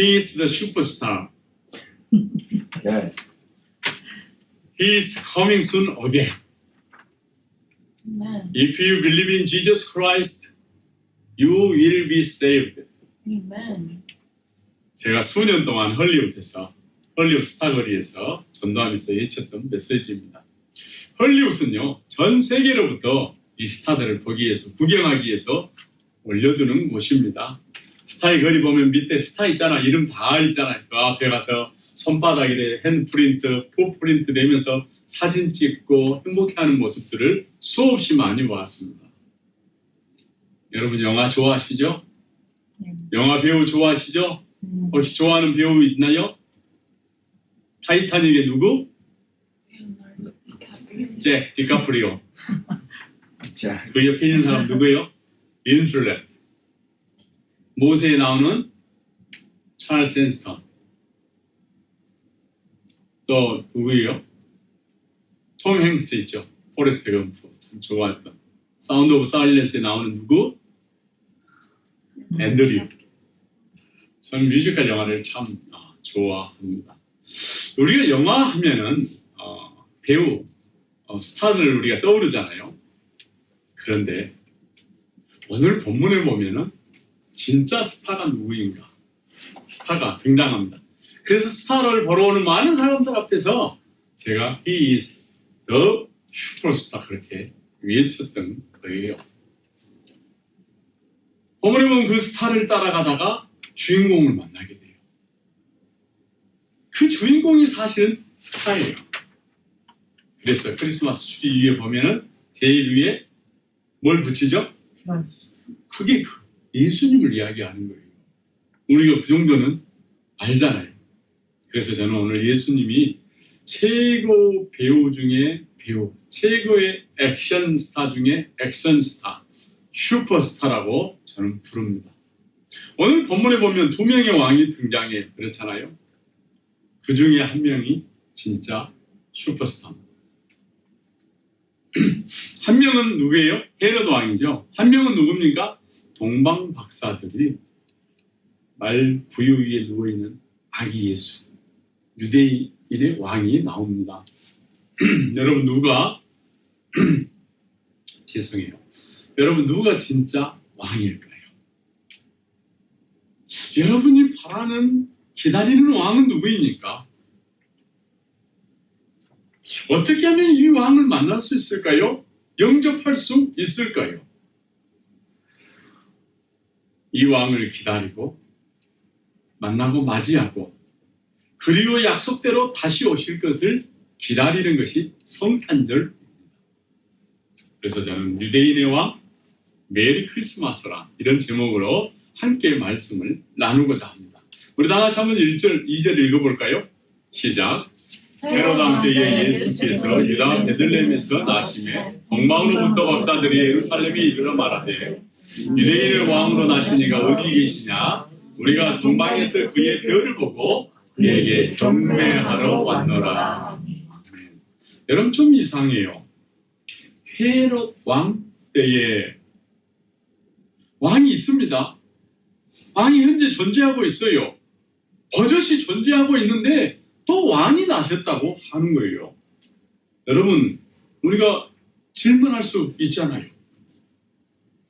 He is the superstar. Yes. He is coming soon again. Amen. If you believe in Jesus Christ, you will be saved. Amen. 제가 수년 동안 헐리우드 스타거리에서 전도하면서 외쳤던 메시지입니다. 헐리우드는요, 전 세계로부터 이 스타들을 보기 위해서, 구경하기 위해서 올려두는 곳입니다. 스타의 거리 보면 밑에 스타 있잖아. 이름 다 있잖아요. 그 앞에 가서 손바닥에 핸드프린트, 풋프린트 내면서 사진 찍고 행복해하는 모습들을 수없이 많이 보았습니다. 여러분 영화 좋아하시죠? 영화 배우 좋아하시죠? 혹시 좋아하는 배우 있나요? 타이타닉의 누구? 잭 디카프리오. 자, 그 옆에 있는 사람 누구예요? 윈슬렛. 모세에 나오는 찰스 앤스턴. 또 누구예요? 톰 행스 있죠. 포레스트 검프 참 좋아했던. 사운드 오브 사일런스에 나오는 누구? 앤드류. 저는 뮤지컬 영화를 참 좋아합니다. 우리가 영화 하면은 배우, 스타를 우리가 떠오르잖아요. 그런데 오늘 본문에 보면은 진짜 스타가 누구인가? 스타가 등장합니다. 그래서 스타를 보러 오는 많은 사람들 앞에서 제가 He is the superstar 그렇게 외쳤던 거예요. 본문에 보면 그 스타를 따라가다가 주인공을 만나게 돼요. 그 주인공이 사실은 스타예요. 그래서 크리스마스 트리 위에 보면은 제일 위에 뭘 붙이죠? 그게 예수님을 이야기하는 거예요. 우리가 그 정도는 알잖아요. 그래서 저는 오늘 예수님이 최고 배우 중에 배우, 최고의 액션 스타 중에 액션 스타, 슈퍼스타라고 저는 부릅니다. 오늘 본문에 보면 두 명의 왕이 등장해요. 그렇잖아요. 그 중에 한 명이 진짜 슈퍼스타입니다. 한 명은 누구예요? 헤롯 왕이죠. 한 명은 누굽니까? 동방 박사들이 말 구유 위에 누워있는 아기 예수, 유대인의 왕이 나옵니다. 여러분 누가 죄송해요. 여러분 누가 진짜 왕일까요? 여러분이 바라는 기다리는 왕은 누구입니까? 어떻게 하면 이 왕을 만날 수 있을까요? 영접할 수 있을까요? 이 왕을 기다리고 만나고 맞이하고 그리고 약속대로 다시 오실 것을 기다리는 것이 성탄절입니다. 그래서 저는 유대인의 왕 메리 크리스마스라 이런 제목으로 함께 말씀을 나누고자 합니다. 우리 다 같이 한번 1절, 2절 읽어볼까요? 시작. 헤롯 왕 때에 예수께서 유다 베들레헴에서 나시매 동방으로부터 박사들이 예루살렘에 이르러 말하되 유대인의 왕으로 나신 이가 어디 계시냐? 우리가 동방에서 그의 별을 보고 그에게 경배하러 왔노라. 여러분 좀 이상해요. 헤롯 왕 때에 왕이 있습니다. 왕이 현재 존재하고 있어요. 버젓이 존재하고 있는데 또 왕이 나셨다고 하는 거예요. 여러분 우리가 질문할 수 있잖아요.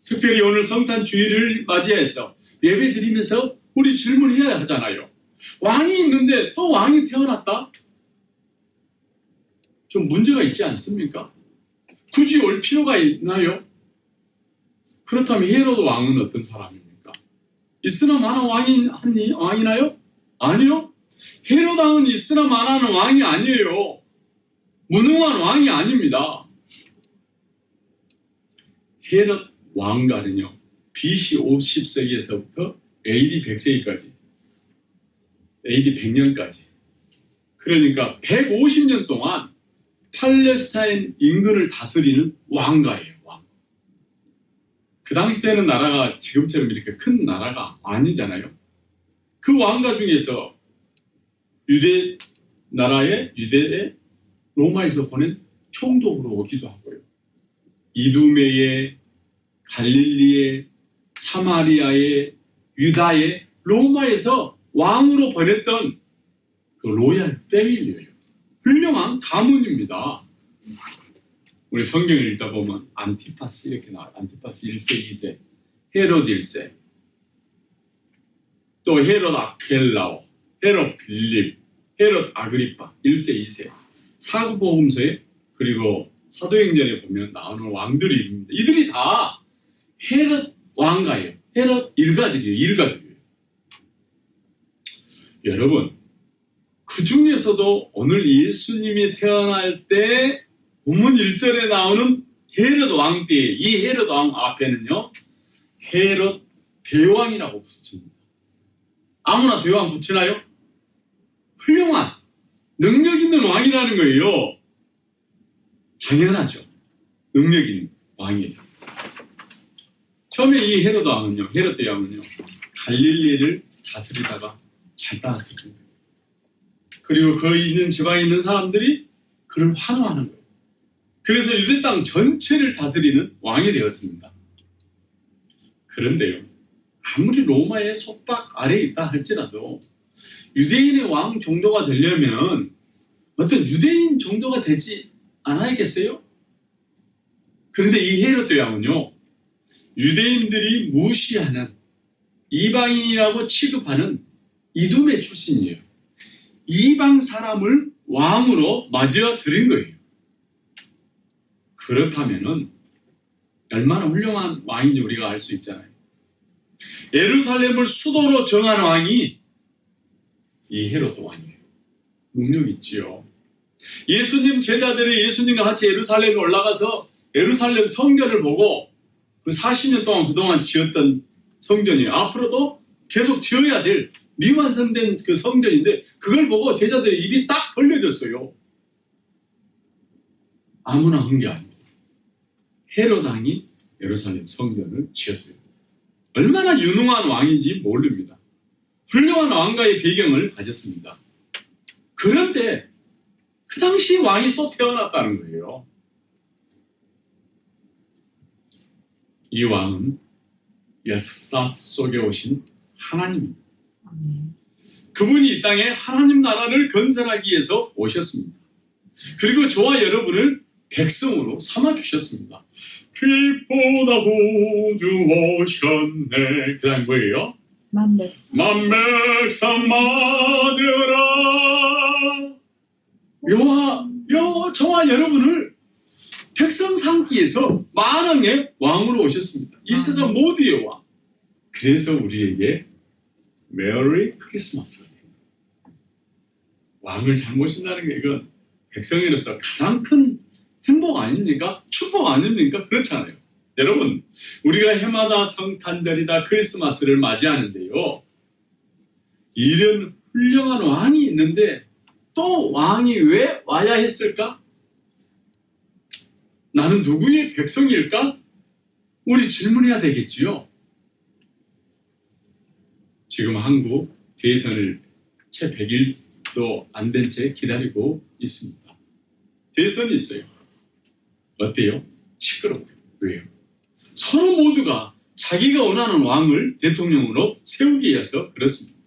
특별히 오늘 성탄 주일을 맞이해서 예배 드리면서 우리 질문해야 하잖아요. 왕이 있는데 또 왕이 태어났다? 좀 문제가 있지 않습니까? 굳이 올 필요가 있나요? 그렇다면 헤롯 왕은 어떤 사람입니까? 있으나 마나 왕이나요? 아니요. 헤롯 왕은 있으나 마나는 왕이 아니에요. 무능한 왕이 아닙니다. 헤롯 왕가는요, BC 50세기에서부터 AD 100세기까지, AD 100년까지, 그러니까 150년 동안 팔레스타인 인근을 다스리는 왕가예요. 왕. 그 당시 때는 나라가 지금처럼 이렇게 큰 나라가 아니잖아요. 그 왕가 중에서 유대의 로마에서 보낸 총독으로 오기도 하고요. 이두메의, 갈릴리의, 사마리아의, 유다의, 로마에서 왕으로 보냈던 그 로얄 패밀리예요. 훌륭한 가문입니다. 우리 성경을 읽다 보면 안티파스 이렇게 나와요. 안티파스 1세, 2세, 헤롯 1세, 또 헤롯 아켈라오, 헤롯 빌립, 헤롯 아그리파 1세, 2세. 사구복음서에 그리고 사도행전에 보면 나오는 왕들이 있습니다. 이들이 다 헤롯 왕가예요. 헤롯 일가들이에요. 여러분, 그 중에서도 오늘 예수님이 태어날 때 본문 1절에 나오는 헤롯 왕 때, 이 헤롯 왕 앞에는요, 헤롯 대왕이라고 붙입니다. 아무나 대왕 붙이나요? 훌륭한, 능력 있는 왕이라는 거예요. 당연하죠. 능력 있는 왕이에요. 처음에 이 헤롯 왕은요, 헤롯 대왕은요, 갈릴리를 다스리다가 잘 따랐을 겁니다. 그리고 그 있는 지방에 있는 사람들이 그를 환호하는 거예요. 그래서 유대 땅 전체를 다스리는 왕이 되었습니다. 그런데요, 아무리 로마의 속박 아래에 있다 할지라도 유대인의 왕 정도가 되려면 어떤 유대인 정도가 되지 않아야겠어요? 그런데 이 헤롯 대왕은요, 유대인들이 무시하는 이방인이라고 취급하는 이두메 출신이에요. 이방 사람을 왕으로 맞이어 들인 거예요. 그렇다면은 얼마나 훌륭한 왕인지 우리가 알 수 있잖아요. 예루살렘을 수도로 정한 왕이 이 헤롯 왕이에요. 능력 있지요. 예수님 제자들이 예수님과 같이 예루살렘에 올라가서 예루살렘 성전을 보고 그 40년 동안 그동안 지었던 성전이에요. 앞으로도 계속 지어야 될 미완성된 그 성전인데 그걸 보고 제자들의 입이 딱 벌려졌어요. 아무나 한 게 아닙니다. 헤롯 왕이 예루살렘 성전을 지었어요. 얼마나 유능한 왕인지 모릅니다. 훌륭한 왕가의 배경을 가졌습니다. 그런데 그 당시 왕이 또 태어났다는 거예요. 이 왕은 역사 속에 오신 하나님입니다. 그분이 이 땅에 하나님 나라를 건설하기 위해서 오셨습니다. 그리고 저와 여러분을 백성으로 삼아주셨습니다. 빛보다 호주 오셨네. 그 다음 뭐예요? 만백성 맞으라. 저와 여러분을 백성 삼기 위해서 만왕의 왕으로 오셨습니다. 이 세상 모두의 왕. 그래서 우리에게 메리 크리스마스. 왕을 잘 모신다는 게 이건 백성으로서 가장 큰 행복 아닙니까? 축복 아닙니까? 그렇잖아요. 여러분, 우리가 해마다 성탄절이다 크리스마스를 맞이하는데요. 이런 훌륭한 왕이 있는데 또 왕이 왜 와야 했을까? 나는 누구의 백성일까? 우리 질문해야 되겠지요. 지금 한국 대선을 채 100일도 안 된 채 기다리고 있습니다. 대선이 있어요. 어때요? 시끄러워요. 왜요? 서로 모두가 자기가 원하는 왕을 대통령으로 세우기 위해서 그렇습니다.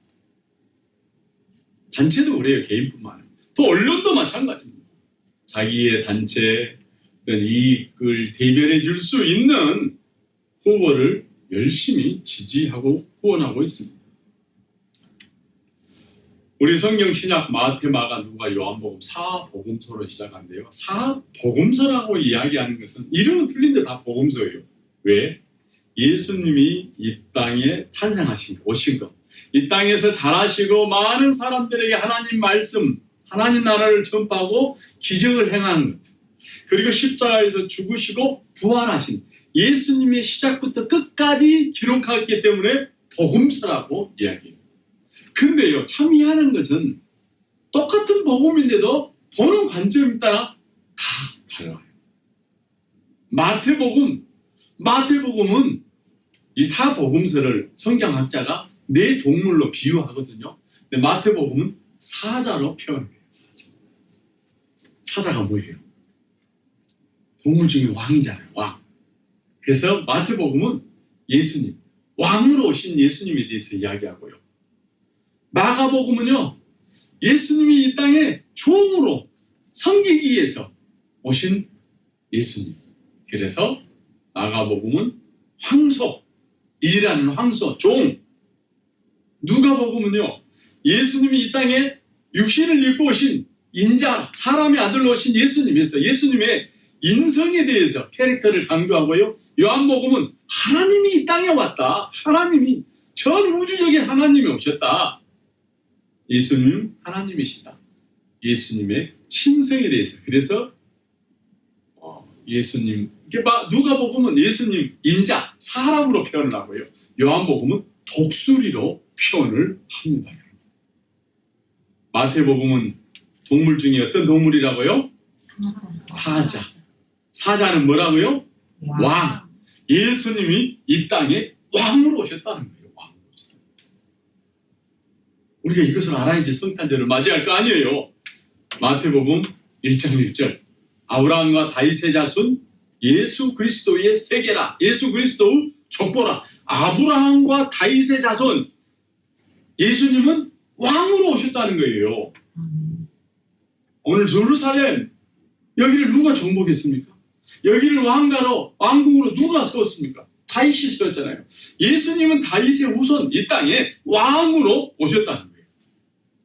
단체도 그래요. 개인뿐만 아니라. 또 언론도 마찬가지입니다. 자기의 단체 이익을 대변해 줄 수 있는 후보를 열심히 지지하고 후원하고 있습니다. 우리 성경 신약 마태, 마가, 누가, 요한복음 4복음서로 시작한대요. 4복음서라고 이야기하는 것은 이름은 틀린데 다 복음서예요. 왜? 예수님이 이 땅에 탄생하신 거, 오신 것, 이 땅에서 자라시고 많은 사람들에게 하나님 말씀, 하나님 나라를 전파하고 기적을 행하는 것, 그리고 십자가에서 죽으시고 부활하신 예수님의 시작부터 끝까지 기록하기 때문에 복음서라고 이야기해요. 근데요, 참 이해하는 것은 똑같은 복음인데도 보는 관점에 따라 다 달라요. 마태복음은 이 사복음서를 성경학자가 네 동물로 비유하거든요. 근데 마태복음은 사자로 표현해요. 사자가 뭐예요? 동물 중에 왕이잖아요. 왕. 그래서 마태복음은 예수님, 왕으로 오신 예수님에 대해서 이야기하고요. 마가복음은요, 예수님이 이 땅에 종으로 섬기기 위해서 오신 예수님. 그래서 마가복음은 황소, 일하는 황소, 종. 누가복음은요, 예수님이 이 땅에 육신을 입고 오신 인자, 사람의 아들로 오신 예수님에서 예수님의 인성에 대해서 캐릭터를 강조하고요. 요한복음은 하나님이 이 땅에 왔다. 하나님이, 전 우주적인 하나님이 오셨다. 예수님 하나님이시다. 예수님의 신성에 대해서. 그래서 예수님, 누가복음은 예수님 인자, 사람으로 표현을 하고요. 요한복음은 독수리로 표현을 합니다. 마태복음은 동물 중에 어떤 동물이라고요? 사자. 사자는 뭐라고요? 왕. 예수님이 이 땅에 왕으로 오셨다는 거예요. 왕으로 오셨다. 우리가 이것을 알아야지 성탄절을 맞이할 거 아니에요. 마태복음 1장 1절. 아브라함과 다윗의 자손 예수 그리스도의 세계라. 예수 그리스도의 족보라. 아브라함과 다윗의 자손. 예수님은 왕으로 오셨다는 거예요. 오늘 제루살렘, 여기를 누가 정복했습니까? 여기를 왕궁으로 누가 세웠습니까? 다윗이 세웠잖아요. 예수님은 다윗의 후손, 이 땅에 왕으로 오셨다는 거예요.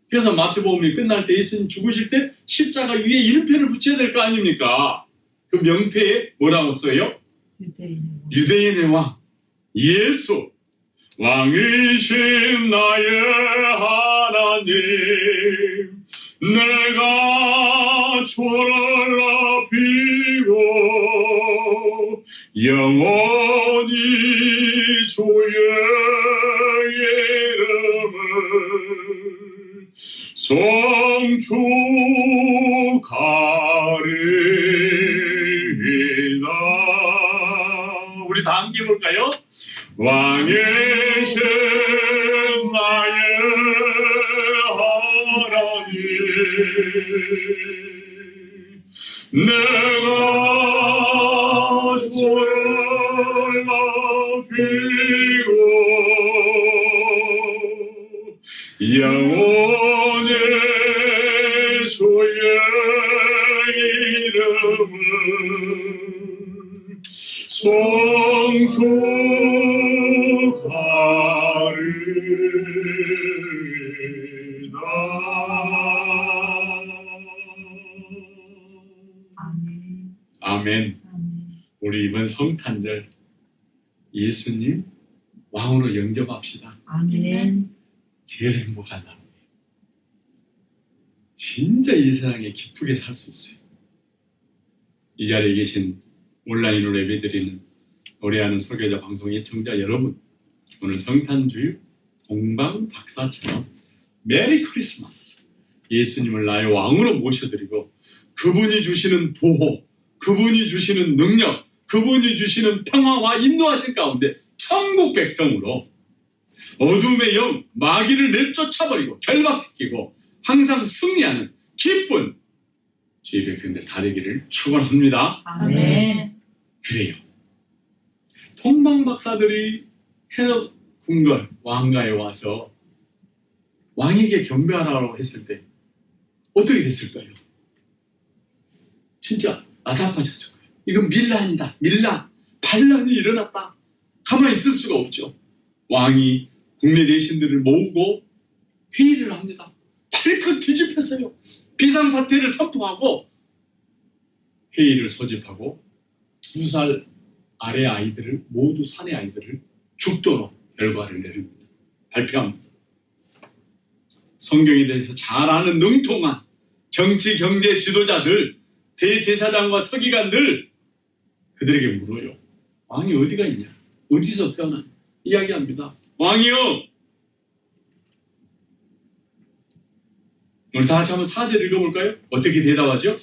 그래서 마태복음이 끝날 때 예수님 죽으실 때 십자가 위에 이름표를 붙여야 될 거 아닙니까? 그 명패에 뭐라고 써요? 유대인의 왕, 예수. 왕이신 나의 하나님, 내가 주를 높이고 영원히 주의 이름을 송축하리이다. 우리 다 함께 볼까요? 왕이신 나의 하나님, 내가 주를 높이고 영원히 주의 이름을 송축하리이다. 아멘. 우리 이번 성탄절 예수님 왕으로 영접합시다. 아멘. 제일 행복하다. 진짜 이 세상에 기쁘게 살 수 있어요. 이 자리에 계신 온라인으로 예배드리는 노래하는 설교자 방송 애청자 여러분, 오늘 성탄주일 동방박사처럼 메리 크리스마스. 예수님을 나의 왕으로 모셔드리고 그분이 주시는 보호, 그분이 주시는 능력, 그분이 주시는 평화와 인도하실 가운데 천국 백성으로 어둠의 영, 마귀를 내쫓아버리고 결박시키고 항상 승리하는 기쁜 주의 백성들 다 되기를 축원합니다. 아멘. 그래요. 동방박사들이 헤롯 궁궐 왕가에 와서 왕에게 경배하라고 했을 때 어떻게 됐을까요? 진짜 나자빠졌을 거예요. 이건 밀란이다. 밀란. 반란이 일어났다. 가만히 있을 수가 없죠. 왕이 국내 대신들을 모으고 회의를 합니다. 발칵 뒤집혔어요. 비상사태를 선포하고 회의를 소집하고 2살 아래 아이들을 모두 사내 아이들을 죽도록 결과를 내립니다. 발표합니다. 성경에 대해서 잘 아는 능통한 정치 경제 지도자들, 대제사장과 서기관들, 그들에게 물어요. 왕이 어디가 있냐? 어디서 태어났냐? 이야기합니다. 왕이요! 오늘 다 같이 한번 4절 읽어볼까요? 어떻게 대답하죠?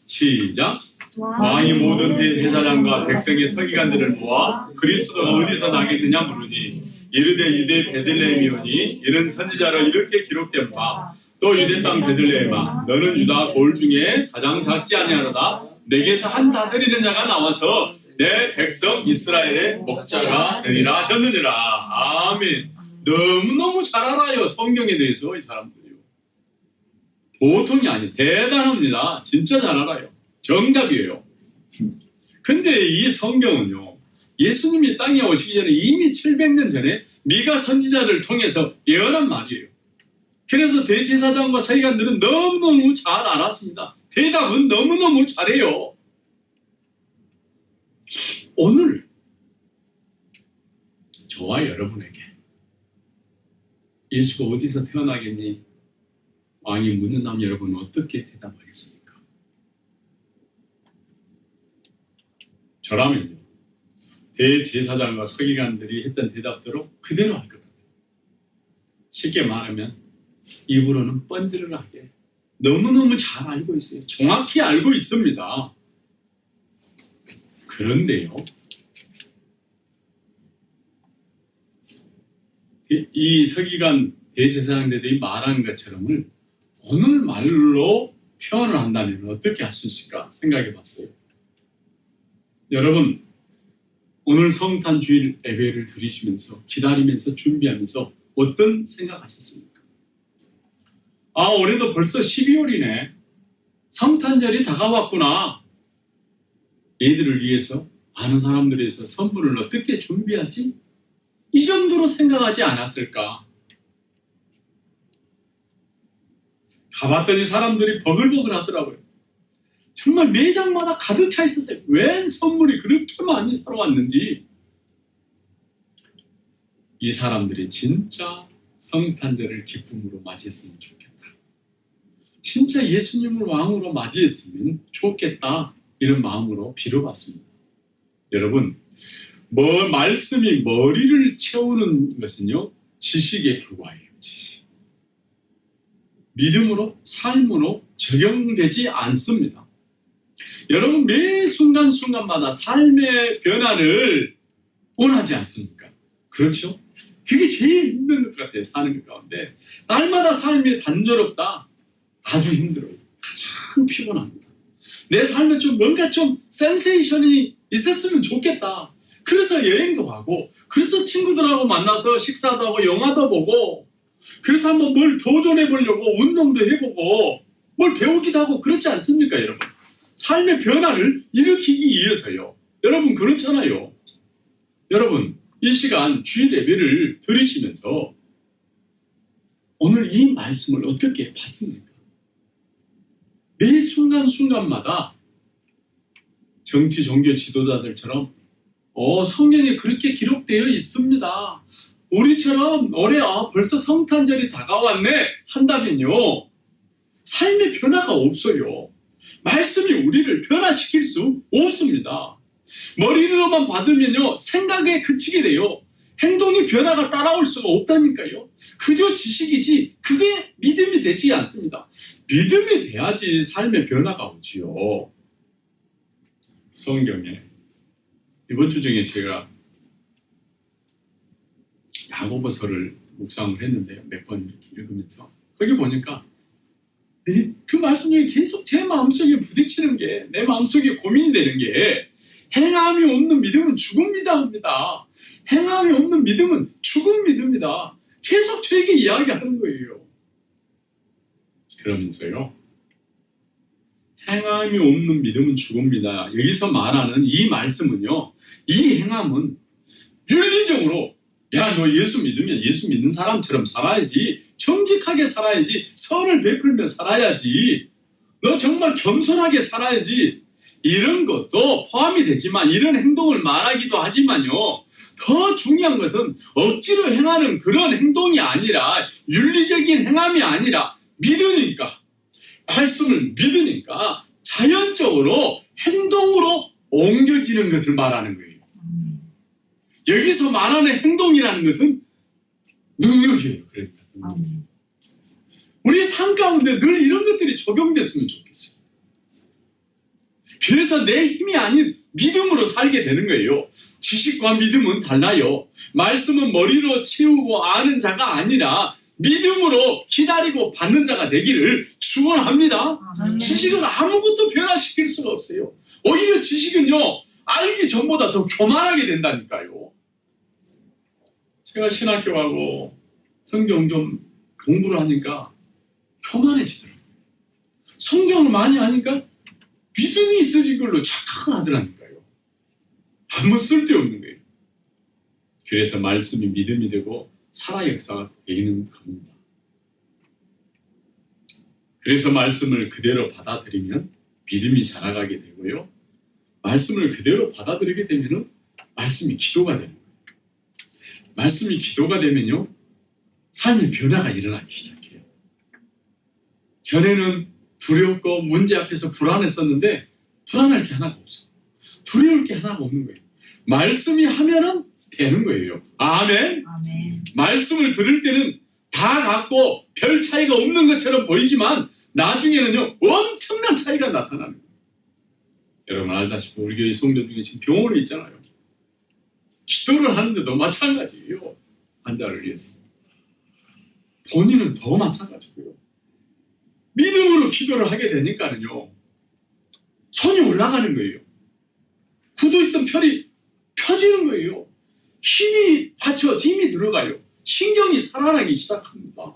시작! 왕이 모든 대제사장과 백성의 서기관들을 모아 그리스도가 어디서 나겠느냐 물으니 이르되 유대 베들레헴이오니 이는 선지자로 이렇게 기록된 바 또 유대 땅 베들레헴아 너는 유다 골 중에 가장 작지 아니하로다. 내게서 한 다스리는 자가 나와서 내 백성 이스라엘의 목자가 되리라 하셨느니라. 아멘. 너무너무 잘 알아요. 성경에 대해서 이 사람들이요. 보통이 아니에요. 대단합니다. 진짜 잘 알아요. 정답이에요. 근데 이 성경은요. 예수님이 땅에 오시기 전에 이미 700년 전에 미가 선지자를 통해서 예언한 말이에요. 그래서 대제사장과 서기관들은 너무너무 잘 알았습니다. 대답은 너무너무 잘해요. 오늘 저와 여러분에게 예수가 어디서 태어나겠니? 왕이 묻는다면 여러분은 어떻게 대답하겠습니까? 저라면요. 대제사장과 서기관들이 했던 대답대로 그대로 할 것 같아요. 쉽게 말하면 입으로는 뻔질을하게 너무너무 잘 알고 있어요. 정확히 알고 있습니다. 그런데요. 이 서기관 대제사장들이 말한 것처럼을 오늘 말로 표현을 한다면 어떻게 하실까 생각해 봤어요. 여러분, 오늘 성탄 주일 예배를 드리시면서 기다리면서 준비하면서 어떤 생각하셨습니까? 아, 올해도 벌써 12월이네. 성탄절이 다가왔구나. 얘들을 위해서 많은 사람들에 위해서 선물을 어떻게 준비하지? 이 정도로 생각하지 않았을까? 가봤더니 사람들이 버글버글 하더라고요. 정말 매장마다 가득 차 있었어요. 웬 선물이 그렇게 많이 사러 왔는지. 이 사람들이 진짜 성탄절을 기쁨으로 맞이했으면 좋겠다. 진짜 예수님을 왕으로 맞이했으면 좋겠다. 이런 마음으로 빌어봤습니다. 여러분, 말씀이 머리를 채우는 것은요, 지식에 불과해요. 지식. 믿음으로, 삶으로 적용되지 않습니다. 여러분, 매 순간순간마다 삶의 변화를 원하지 않습니까? 그렇죠? 그게 제일 힘든 것 같아요. 사는 것 가운데. 날마다 삶이 단조롭다. 아주 힘들어요. 가장 피곤합니다. 내 삶에 좀 뭔가 좀 센세이션이 있었으면 좋겠다. 그래서 여행도 가고, 그래서 친구들하고 만나서 식사도 하고, 영화도 보고, 그래서 한번 뭘 도전해 보려고 운동도 해보고, 뭘 배우기도 하고, 그렇지 않습니까, 여러분? 삶의 변화를 일으키기 위해서요. 여러분, 그렇잖아요. 여러분, 이 시간 주일 예배를 들으시면서 오늘 이 말씀을 어떻게 봤습니까? 매 순간순간마다 정치, 종교 지도자들처럼 성경에 그렇게 기록되어 있습니다. 우리처럼 올해 벌써 성탄절이 다가왔네 한다면요. 삶의 변화가 없어요. 말씀이 우리를 변화시킬 수 없습니다. 머리로만 받으면요. 생각에 그치게 돼요. 행동의 변화가 따라올 수가 없다니까요. 그저 지식이지 그게 믿음이 되지 않습니다. 믿음이 돼야지 삶의 변화가 오지요. 성경에 이번 주 중에 제가 야고보서를 묵상을 했는데요. 몇 번 이렇게 읽으면서 거기 보니까 그 말씀 중에 계속 제 마음속에 부딪히는 게, 내 마음속에 고민이 되는 게, 행함이 없는 믿음은 죽은 믿음입니다. 행함이 없는 믿음은 죽은 믿음입니다. 계속 저에게 이야기하는 거예요. 그러면서요, 행함이 없는 믿음은 죽습니다. 여기서 말하는 이 말씀은요, 이 행함은 윤리적으로, 야, 너 예수 믿으면 예수 믿는 사람처럼 살아야지, 정직하게 살아야지, 선을 베풀며 살아야지, 너 정말 겸손하게 살아야지, 이런 것도 포함이 되지만, 이런 행동을 말하기도 하지만요, 더 중요한 것은 억지로 행하는 그런 행동이 아니라, 윤리적인 행함이 아니라 믿으니까, 말씀을 믿으니까 자연적으로 행동으로 옮겨지는 것을 말하는 거예요. 여기서 말하는 행동이라는 것은 능력이에요. 그러니까. 우리 삶 가운데 늘 이런 것들이 적용됐으면 좋겠어요. 그래서 내 힘이 아닌 믿음으로 살게 되는 거예요. 지식과 믿음은 달라요. 말씀은 머리로 채우고 아는 자가 아니라 믿음으로 기다리고 받는 자가 되기를 축원합니다. 지식은 아무것도 변화시킬 수가 없어요. 오히려 지식은요, 알기 전보다 더 교만하게 된다니까요. 제가 신학교 가고 성경 좀 공부를 하니까 교만해지더라고요. 성경을 많이 하니까 믿음이 있어진 걸로 착각을 하더라니까요. 아무 쓸데없는 거예요. 그래서 말씀이 믿음이 되고 살아 역사가 되는 겁니다. 그래서 말씀을 그대로 받아들이면 믿음이 자라가게 되고요. 말씀을 그대로 받아들이게 되면 말씀이 기도가 되는 거예요. 말씀이 기도가 되면요. 삶의 변화가 일어나기 시작해요. 전에는 두렵고 문제 앞에서 불안했었는데 불안할 게 하나가 없어요. 두려울 게 하나가 없는 거예요. 말씀이 하면은 되는 거예요. 아멘. 아멘. 말씀을 들을 때는 다 같고 별 차이가 없는 것처럼 보이지만 나중에는요 엄청난 차이가 나타나는 거예요. 여러분 알다시피 우리 교회 성도 중에 지금 병원에 있잖아요. 기도를 하는데도 마찬가지예요. 환자를 위해서. 본인은 더 마찬가지고요. 믿음으로 기도를 하게 되니까는요 손이 올라가는 거예요. 굳어있던 펼이 펴지는 거예요. 힘이 들어가요. 신경이 살아나기 시작합니다.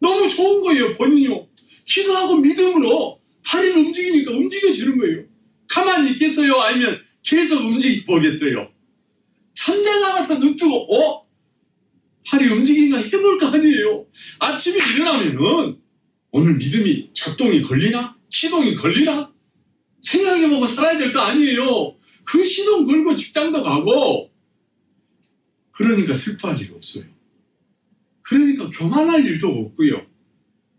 너무 좋은 거예요. 본인이요. 기도하고 믿음으로 다리를 움직이니까 움직여지는 거예요. 가만히 있겠어요? 아니면 계속 보겠어요? 잠자다가 눈 뜨고 팔이 움직이니까 해볼까 아니에요. 아침에 일어나면은 오늘 믿음이 작동이 걸리나? 시동이 걸리나? 생각해보고 살아야 될 거 아니에요. 그 시동 걸고 직장도 가고 그러니까 슬퍼할 일이 없어요. 그러니까 교만할 일도 없고요.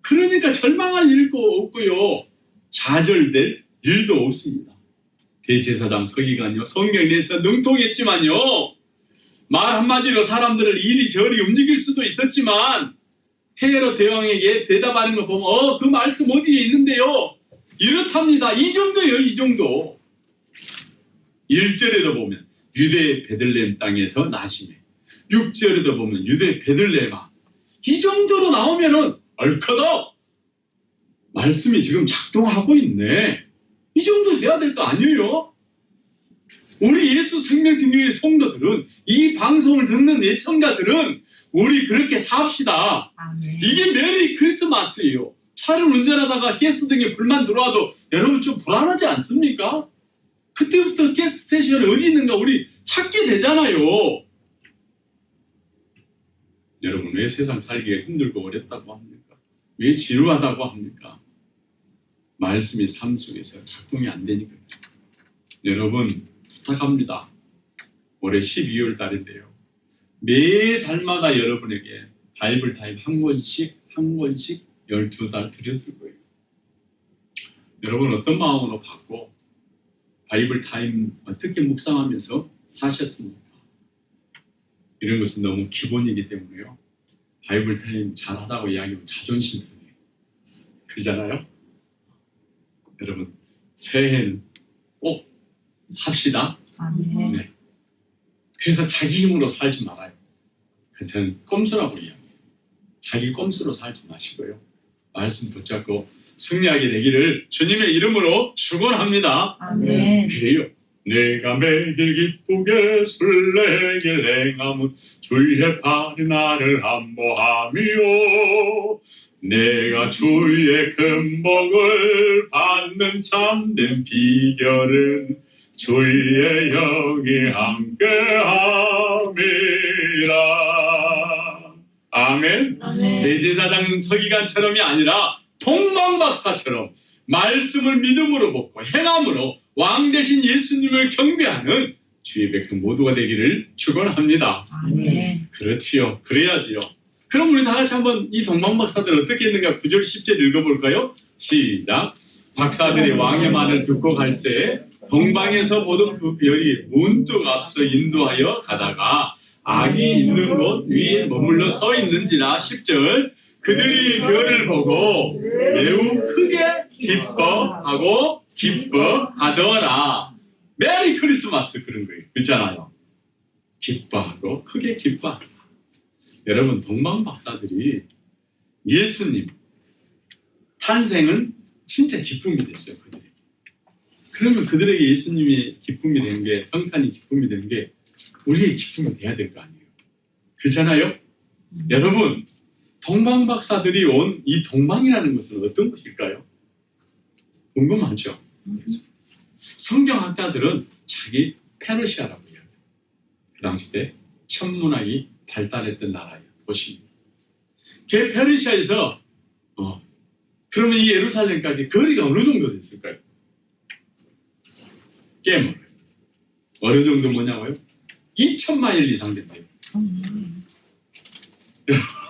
그러니까 절망할 일도 없고요. 좌절될 일도 없습니다. 대제사장 서기관이요. 성경에 대해서 능통했지만요. 말 한마디로 사람들을 이리저리 움직일 수도 있었지만 헤롯 대왕에게 대답하는 거 보면 그 말씀 어디에 있는데요? 이렇답니다. 이 정도예요. 이 정도. 1절에도 보면 유대 베들레헴 땅에서 나시매 6절에도 보면 유대 베들레헴아 이 정도로 나오면은 얼커덕 말씀이 지금 작동하고 있네. 이 정도 돼야 될 거 아니에요? 우리 예수 생명팀교회 성도들은 이 방송을 듣는 애청자들은 우리 그렇게 삽시다. 아멘. 이게 메리 크리스마스예요. 차를 운전하다가 가스 등에 불만 들어와도 여러분 좀 불안하지 않습니까? 그때부터 가스 스테이션이 어디 있는가 우리 찾게 되잖아요. 여러분 왜 세상 살기가 힘들고 어렵다고 합니까? 왜 지루하다고 합니까? 말씀이 삶 속에서 작동이 안 되니까. 여러분 부탁합니다. 올해 12월 달인데요. 매달마다 여러분에게 바이블 타임 한 권씩 12달 드렸을 거예요. 여러분 어떤 마음으로 받고 바이블 타임 어떻게 묵상하면서 사셨습니까? 이런 것은 너무 기본이기 때문에요. 바이블 타임 잘하다고 이야기하면 자존심 상해요. 그러잖아요? 여러분 새해는 꼭 합시다. 아멘. 네. 그래서 자기 힘으로 살지 말아요. 저는 꼼수라고 이야기해요. 자기 꼼수로 살지 마시고요. 말씀 붙잡고 승리하게 되기를 주님의 이름으로 축원합니다. 아멘. 그래요. 내가 매일 기쁘게 술래길 행함은 주의 팔이 나를 안보하며 내가 주의 큰 복을 받는 참된 비결은 주의 영이 함께함이라. 아멘. 아멘. 대제사장 서기관처럼이 아니라 동방박사처럼 말씀을 믿음으로 먹고 행함으로 왕 되신 예수님을 경배하는 주의 백성 모두가 되기를 축원합니다. 아멘. 그렇지요. 그래야지요. 그럼 우리 다 같이 한번 이 동방박사들 어떻게 했는가 9절 10절 읽어볼까요? 시작. 박사들이 왕의 말을 듣고 갈새 동방에서 보던 그 별이 문득 앞서 인도하여 가다가 악이 있는 곳 위에 머물러 서 있는지라. 10절. 그들이 별을 보고 매우 크게 기뻐하더라. 메리 크리스마스 그런 거예요. 그렇잖아요. 기뻐하고 크게 기뻐하더라. 여러분 동방박사들이 예수님 탄생은 진짜 기쁨이 됐어요. 그들에게. 그러면 그들에게 예수님이 기쁨이 된 게 성탄이 기쁨이 된 게 우리의 기쁨이 돼야 될 거 아니에요. 그렇잖아요? 여러분, 동방 박사들이 온 이 동방이라는 것은 어떤 것일까요? 궁금하죠? 성경학자들은 자기 페르시아라고 이야기해요. 그 당시 때 천문학이 발달했던 나라예요. 도시입니다. 그 페르시아에서 그러면 이 예루살렘까지 거리가 어느 정도 됐을까요? 꽤 멀어요. 어느 정도 뭐냐고요? 2,000마일 이상 된대요.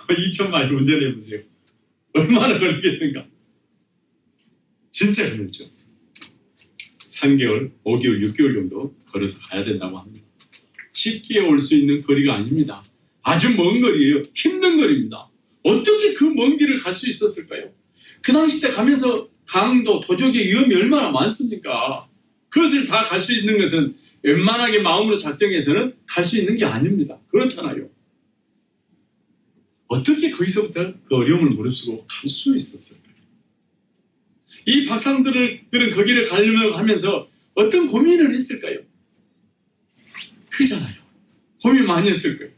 2,000마일 운전해 보세요. 얼마나 걸리겠는가? 진짜 힘들죠. 3개월, 5개월, 6개월 정도 걸어서 가야 된다고 합니다. 쉽게 올 수 있는 거리가 아닙니다. 아주 먼 거리예요. 힘든 거리입니다. 어떻게 그 먼 길을 갈 수 있었을까요? 그 당시 때 가면서 강도, 도적의 위험이 얼마나 많습니까? 그것을 다 갈 수 있는 것은 웬만하게 마음으로 작정해서는 갈 수 있는 게 아닙니다. 그렇잖아요. 어떻게 거기서부터 그 어려움을 무릅쓰고 갈 수 있었을까요? 이 박사들은 거기를 가려고 하면서 어떤 고민을 했을까요? 그잖아요. 고민 많이 했을 거예요.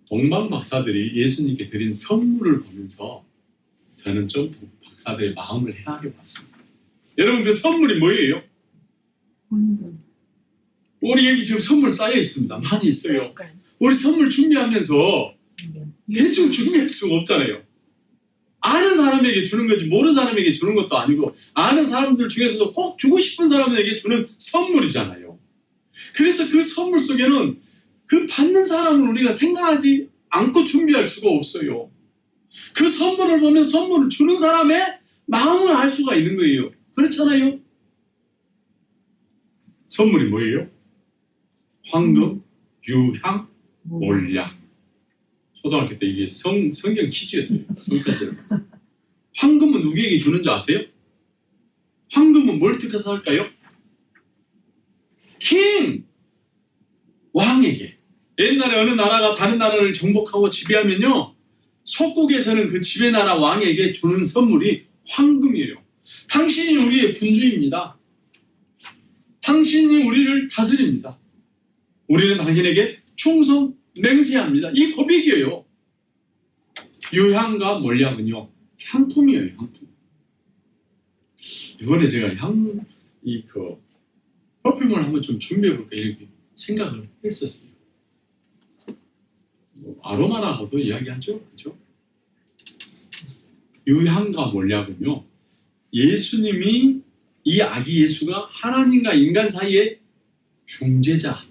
동방 박사들이 예수님께 드린 선물을 보면서 저는 좀 박사들의 마음을 헤아려 봤습니다. 여러분, 그 선물이 뭐예요? 우리 여기 지금 선물 쌓여 있습니다. 많이 있어요. 우리 선물 준비하면서 대충 준비할 수가 없잖아요. 아는 사람에게 주는 거지 모르는 사람에게 주는 것도 아니고 아는 사람들 중에서도 꼭 주고 싶은 사람에게 주는 선물이잖아요. 그래서 그 선물 속에는 그 받는 사람을 우리가 생각하지 않고 준비할 수가 없어요. 그 선물을 보면 선물을 주는 사람의 마음을 알 수가 있는 거예요. 그렇잖아요. 선물이 뭐예요? 황금, 유향, 몰약. 초등학교 때 이게 성경 퀴즈였어요. 성경들. 황금은 누구에게 주는 줄 아세요? 황금은 뭘 뜻할까요? 킹! 왕에게. 옛날에 어느 나라가 다른 나라를 정복하고 지배하면요, 속국에서는 그 지배나라 왕에게 주는 선물이 황금이에요. 당신이 우리의 군주입니다. 당신이 우리를 다스립니다. 우리는 당신에게 충성, 맹세합니다. 이 고백이에요. 유향과 몰약은요, 향품이에요, 향품. 이번에 제가 퍼퓸을 한번 좀 준비해볼까 이렇게 생각을 했었어요. 아로마라고도 이야기하죠, 그렇죠? 유향과 몰약은요, 예수님이 이 아기 예수가 하나님과 인간 사이의 중재자,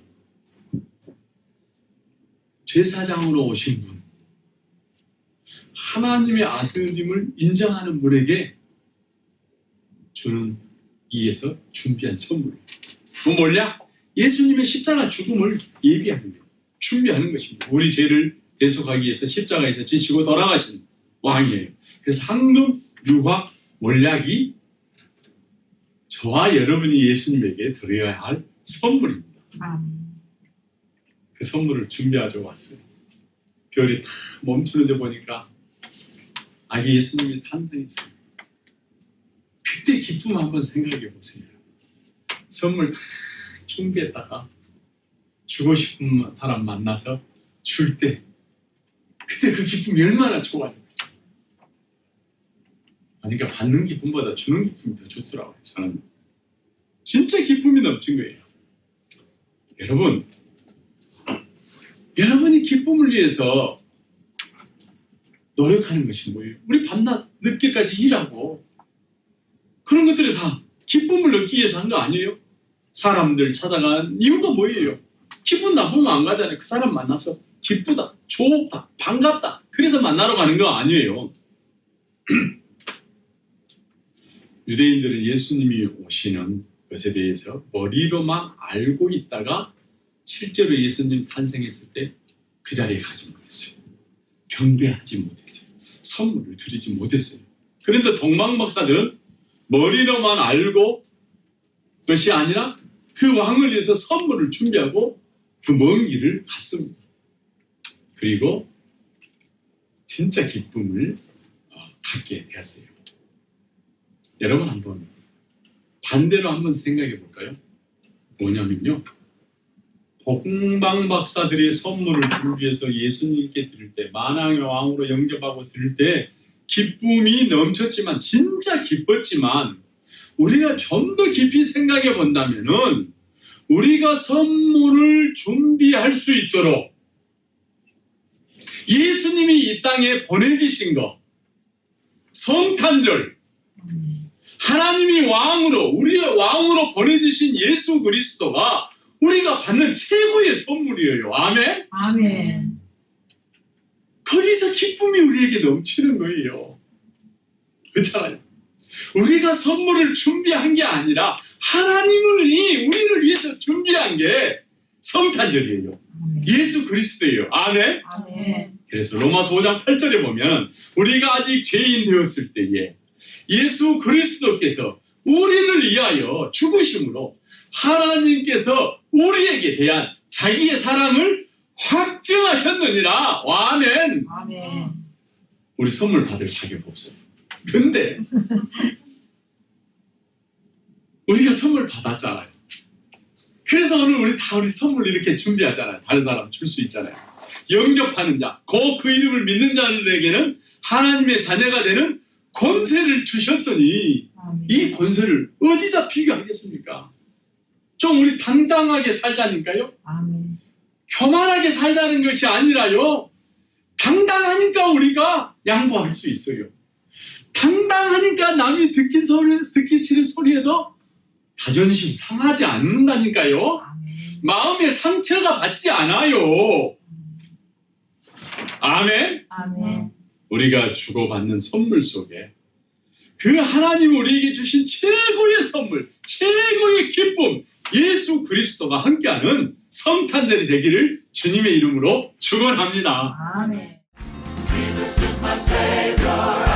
제사장으로 오신 분, 하나님의 아들임을 인정하는 분에게 주는 이에서 준비한 선물. 그 몰약, 예수님의 십자가 죽음을 예비하는 거예요. 준비하는 것입니다. 우리 죄를 대속하기 위해서 십자가에서 지치고 돌아가신 왕이에요. 그래서 황금, 유황, 몰약이 저와 여러분이 예수님에게 드려야 할 선물입니다. 그 선물을 준비하러 왔어요. 별이 다 멈추는데 보니까 아기 예수님이 탄생했어요. 그때 기쁨 한번 생각해 보세요. 선물 다 준비했다가 주고 싶은 사람 만나서 줄 때 그때 그 기쁨이 얼마나 좋아요. 그러니까 받는 기쁨보다 주는 기쁨이 더 좋더라고요. 저는 진짜 기쁨이 넘친 거예요. 여러분이 기쁨을 위해서 노력하는 것이 뭐예요? 우리 밤낮 늦게까지 일하고 그런 것들이 다 기쁨을 얻기 위해서 한 거 아니에요? 사람들 찾아간 이유가 뭐예요? 기분 나쁘면 안 가잖아요. 그 사람 만나서 기쁘다, 좋다, 반갑다. 그래서 만나러 가는 거 아니에요. 유대인들은 예수님이 오시는 것에 대해서 머리로만 알고 있다가 실제로 예수님 탄생했을 때 그 자리에 가지 못했어요. 경배하지 못했어요. 선물을 드리지 못했어요. 그런데 동방 박사들은 머리로만 알고 것이 아니라 그 왕을 위해서 선물을 준비하고 그 먼 길을 갔습니다. 그리고 진짜 기쁨을 갖게 되었어요. 여러분 한번 반대로 한번 생각해 볼까요? 뭐냐면요, 복방 박사들이 선물을 준비해서 예수님께 드릴 때, 만왕의 왕으로 영접하고 드릴 때 기쁨이 넘쳤지만, 진짜 기뻤지만, 우리가 좀 더 깊이 생각해 본다면은 우리가 선물을 준비할 수 있도록 예수님이 이 땅에 보내주신 것, 성탄절, 하나님이 왕으로, 우리의 왕으로 보내주신 예수 그리스도가 우리가 받는 최고의 선물이에요. 아멘? 아멘. 거기서 기쁨이 우리에게 넘치는 거예요. 그렇잖아요. 우리가 선물을 준비한 게 아니라 하나님이 우리를 위해서 준비한 게 성탄절이에요. 아멘. 예수 그리스도예요. 아멘? 아멘. 그래서 로마서 5장 8절에 보면 우리가 아직 죄인 되었을 때에 예수 그리스도께서 우리를 위하여 죽으심으로 하나님께서 우리에게 대한 자기의 사랑을 확증하셨느니라. 아멘. 아멘. 우리 선물 받을 자격 없어요. 근데 우리가 선물 받았잖아요. 그래서 오늘 우리 선물 이렇게 준비하잖아요. 다른 사람 줄 수 있잖아요. 영접하는 자, 그 이름을 믿는 자들에게는 하나님의 자녀가 되는 권세를 주셨으니 아멘. 이 권세를 어디다 비교하겠습니까? 좀 우리 당당하게 살자니까요. 아멘. 교만하게 살자는 것이 아니라요. 당당하니까 우리가 양보할 수 있어요. 당당하니까 남이 듣기 싫은 소리에도 자존심 상하지 않는다니까요. 아멘. 마음의 상처가 받지 않아요. 아멘. 아멘. 우리가 주고받는 선물 속에 그 하나님이 우리에게 주신 최고의 선물, 최고의 기쁨, 예수 그리스도가 함께하는 성탄절이 되기를 주님의 이름으로 축원합니다. 아멘. Jesus is my Savior.